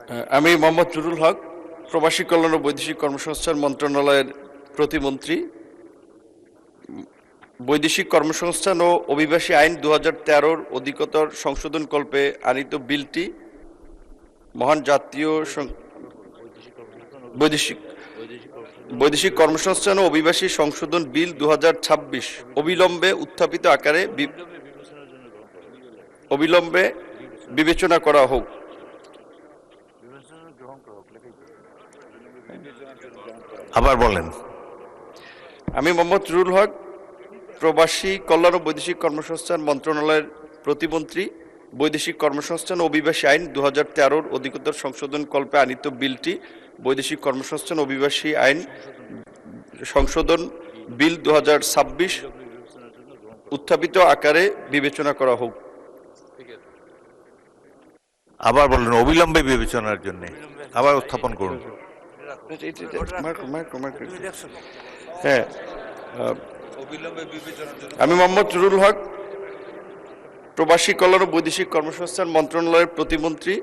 আমি মোহাম্মদ জুরুল হক, প্রবাসী কল্যাণ ও বৈদেশিক কর্মসংস্থান মন্ত্রণালয়ের প্রতিমন্ত্রী। বৈদেশিক কর্মসংস্থান ও অভিবাসী আইন 2013 অধিকতর সংশোধন কল্পে আনিত বিলটি মহান জাতীয় বৈদেশিক কর্মসংস্থান ও অভিবাসী সংশোধন বিল 2026 অবিলম্বে বিবেচনা করা হোক। আবার বলেন। আমি মোহাম্মদ জুরুল হক, প্রবাসী কল্যাণ ও বৈদেশিক কর্মসংস্থান মন্ত্রণালয়ের প্রতিমন্ত্রী। বৈদেশিক কর্মসংস্থান ও অভিবাসী আইন 2013 অধিকতর সংশোধন কল্পে আনিত বিলটি বৈদেশিক কর্মসংস্থান ও অভিবাসী আইন সংশোধন বিল 2026 উত্থাপিত আকারে বিবেচনা করা হোক। আবার বলেন, অবিলম্বে বিবেচনার জন্য আবার উত্থাপন করুন। হ্যাঁ, আমি মোহাম্মদ জুরুল হক, প্রবাসী কল্যাণ ও বৈদেশিক কর্মসংস্থান মন্ত্রণালয়ের প্রতিমন্ত্রী।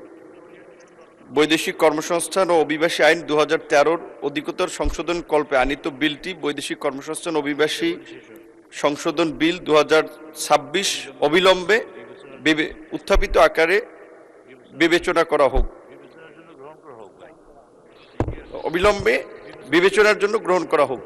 বৈদেশিক কর্মসংস্থান ও অভিবাসী আইন 2013 অধিকতর সংশোধন কল্পে আনিত বিলটি বৈদেশিক কর্মসংস্থান অভিবাসী সংশোধন বিল 2026 অবিলম্বে উত্থাপিত আকারে বিবেচনা করা হোক। অবিলম্বে বিবেচনার জন্য গ্রহণ করা হোক।